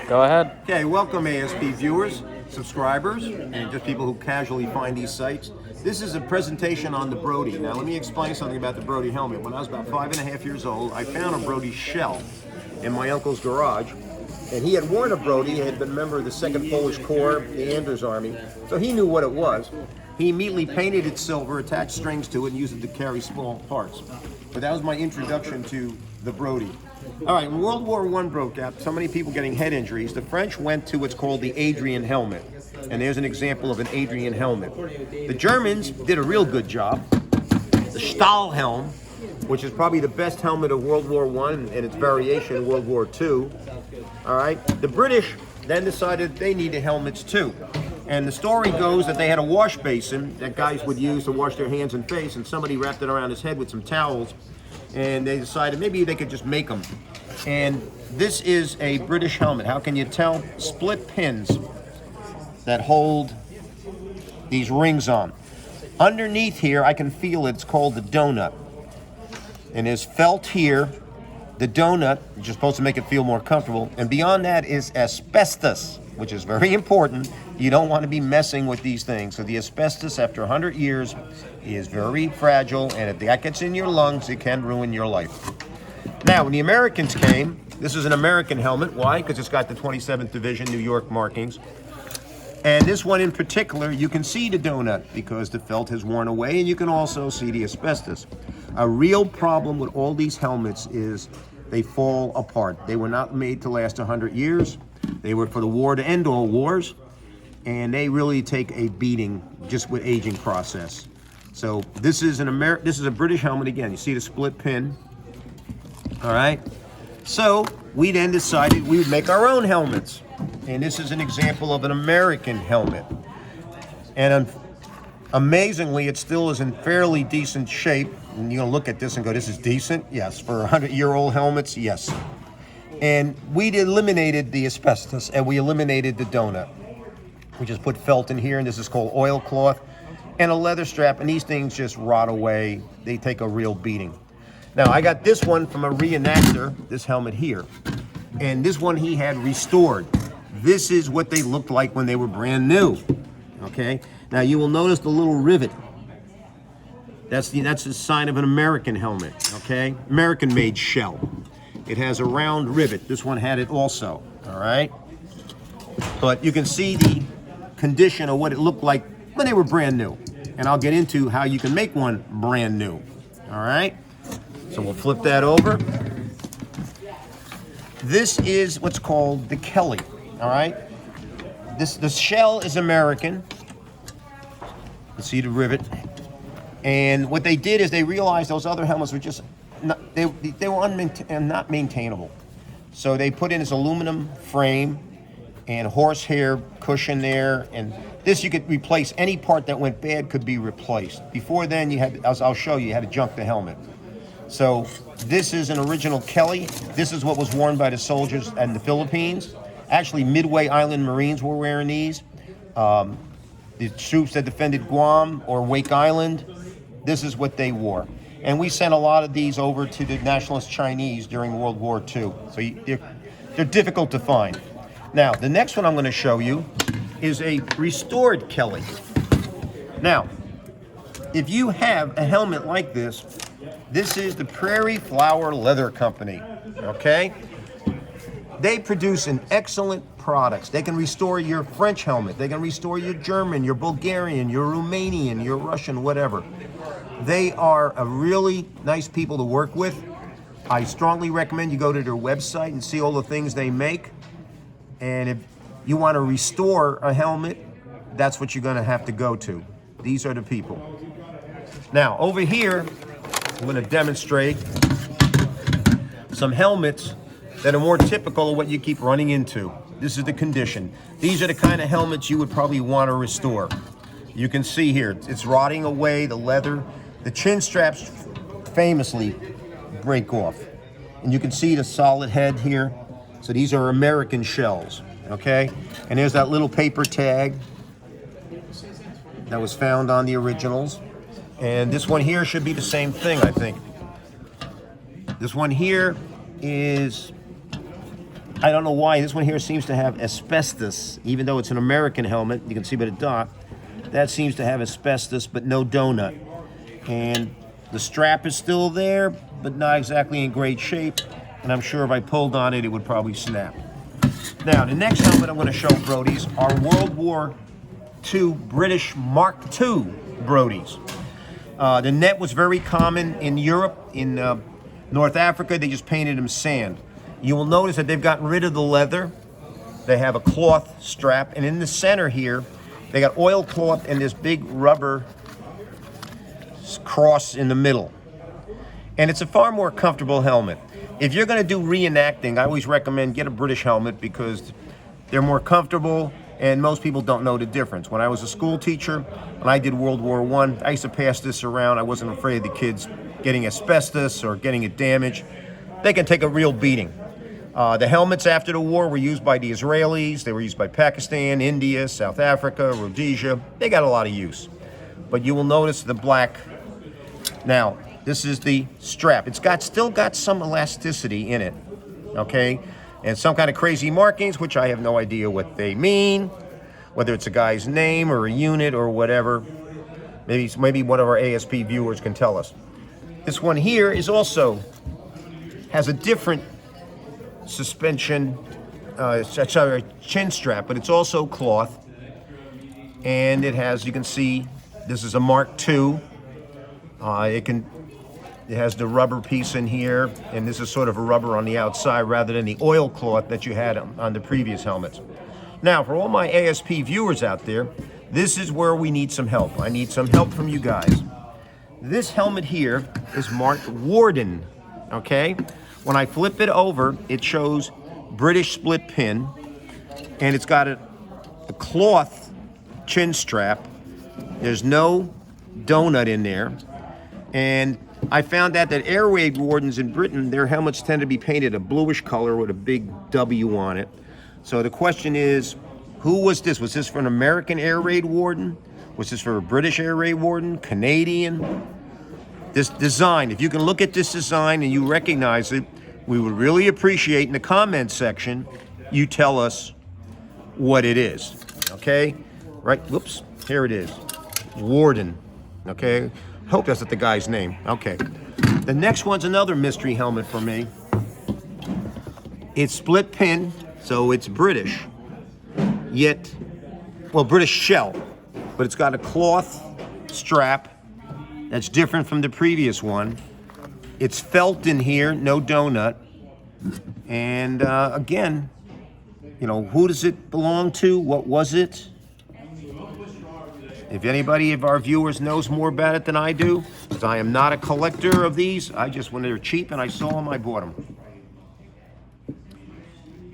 Go ahead. Okay, welcome ASP viewers, subscribers, and just people who casually find these sites. This is a presentation on the Brodie. Now let me explain something about the Brodie helmet. When I was about 5.5 years old, I found a Brodie shell in my uncle's garage. And he had worn a Brodie, he had been a member of the 2nd Polish Corps, the Anders Army, so he knew what it was. He immediately painted it silver, attached strings to it, and used it to carry small parts. But that was my introduction to the Brodie. All right, when World War I broke out, so many people getting head injuries, the French went to what's called the Adrian Helmet. And there's an example of an Adrian helmet. The Germans did a real good job. The Stahl helm, which is probably the best helmet of World War I and its variation in World War II. All right, the British then decided they needed helmets too. And the story goes that they had a wash basin that guys would use to wash their hands and face, and somebody wrapped it around his head with some towels, and they decided maybe they could just make them. And this is a British helmet. How can you tell? Split pins that hold these rings on. Underneath here, I can feel it. It's called the donut. And there's felt here. The donut, which is supposed to make it feel more comfortable. And beyond that is asbestos, which is very important. You don't want to be messing with these things. So the asbestos, after 100 years, is very fragile. And if that gets in your lungs, it can ruin your life. Now, when the Americans came, this is an American helmet. Why? Because it's got the 27th Division New York markings. And this one in particular, you can see the donut because the felt has worn away, and you can also see the asbestos. A real problem with all these helmets is they fall apart. They were not made to last 100 years. They were for the war to end all wars, and they really take a beating just with aging process. So this is a British helmet again. You see the split pin. All right. So we then decided we would make our own helmets. And this is an example of an American helmet. And amazingly, it still is in fairly decent shape. And you're gonna look at this and go, this is decent? Yes. For 100-year-old helmets, yes. And we eliminated the asbestos and we eliminated the donut. We just put felt in here, and this is called oilcloth, and a leather strap, and these things just rot away. They take a real beating. Now, I got this one from a reenactor, this helmet here. And this one he had restored. This is what they looked like when they were brand new, okay? Now you will notice the little rivet. That's the sign of an American helmet, okay? American-made shell. It has a round rivet. This one had it also, all right? But you can see the condition of what it looked like when they were brand new. And I'll get into how you can make one brand new, all right? So we'll flip that over. This is what's called the Kelly, all right? The shell is American. You see the rivet. And what they did is they realized those other helmets were just, they were not maintainable. So they put in this aluminum frame and horsehair cushion there. And this you could replace, any part that went bad could be replaced. Before then, you had, I'll show you, you had to junk the helmet. So this is an original Kelly. This is what was worn by the soldiers in the Philippines. Actually, Midway Island Marines were wearing these. The troops that defended Guam or Wake Island, this is what they wore. And we sent a lot of these over to the nationalist Chinese during World War II. So they're difficult to find. Now, the next one I'm going to show you is a restored Kelly. Now, if you have a helmet like this, this is the Prairie Flower Leather Company, okay? They produce an excellent products. They can restore your French helmet. They can restore your German, your Bulgarian, your Romanian, your Russian, whatever. They are a really nice people to work with. I strongly recommend you go to their website and see all the things they make. And if you want to restore a helmet, that's what you're going to have to go to. These are the people. Now, over here, I'm going to demonstrate some helmets that are more typical of what you keep running into. This is the condition. These are the kind of helmets you would probably want to restore. You can see here, it's rotting away, the leather. The chin straps famously break off. And you can see the solid head here. So these are American shells, okay? And there's that little paper tag that was found on the originals. And this one here should be the same thing, I think. This one here is I don't know why this one here seems to have asbestos, even though it's an American helmet. You can see by the dot. That seems to have asbestos, but no donut. And the strap is still there, but not exactly in great shape. And I'm sure if I pulled on it, it would probably snap. Now, the next helmet I'm going to show Brodies are World War II British Mark II Brodies. The net was very common in Europe, in North Africa. They just painted them sand. You will notice that they've gotten rid of the leather. They have a cloth strap, and in the center here, they got oilcloth and this big rubber cross in the middle. And it's a far more comfortable helmet. If you're going to do reenacting, I always recommend get a British helmet because they're more comfortable and most people don't know the difference. When I was a school teacher and I did World War I used to pass this around. I wasn't afraid of the kids getting asbestos or getting it damaged. They can take a real beating. The helmets after the war were used by the Israelis. They were used by Pakistan, India, South Africa, Rhodesia. They got a lot of use. But you will notice the black. Now, this is the strap. It's still got some elasticity in it, okay? And some kind of crazy markings, which I have no idea what they mean, whether it's a guy's name or a unit or whatever. Maybe one of our ASP viewers can tell us. This one here is also has a different suspension, sorry, chin strap, but it's also cloth. And it has, you can see, this is a Mark II. It has the rubber piece in here, and this is sort of a rubber on the outside rather than the oilcloth that you had on the previous helmets. Now, for all my ASP viewers out there, this is where we need some help. I need some help from you guys. This helmet here is marked Warden, okay? When I flip it over, it shows British split pin, and it's got a cloth chin strap. There's no donut in there, and I found out that air raid wardens in Britain, their helmets tend to be painted a bluish color with a big W on it. So the question is, who was this? Was this for an American air raid warden? Was this for a British air raid warden? Canadian? This design, if you can look at this design and you recognize it, we would really appreciate in the comments section, you tell us what it is, okay? Right, whoops, here it is, Warden, okay? Hope that's not the guy's name. Okay. The next one's another mystery helmet for me. It's split pin, so it's British. Yet, well, British shell, but it's got a cloth strap that's different from the previous one. It's felt in here, no donut. And again, you know, who does it belong to? What was it? If anybody of our viewers knows more about it than I do, because I am not a collector of these, I just, when they're cheap and I saw them, I bought them.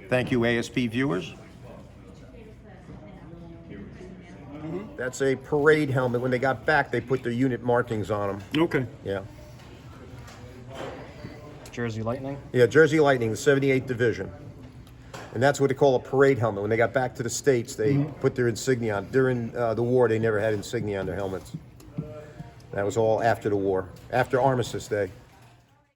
Thank you, ASP viewers. That's a parade helmet. When they got back, they put their unit markings on them. Okay. Yeah. Jersey Lightning? Yeah, Jersey Lightning, the 78th Division. And that's what they call a parade helmet. When they got back to the States, they put their insignia on. During the war, they never had insignia on their helmets. That was all after the war, after Armistice Day.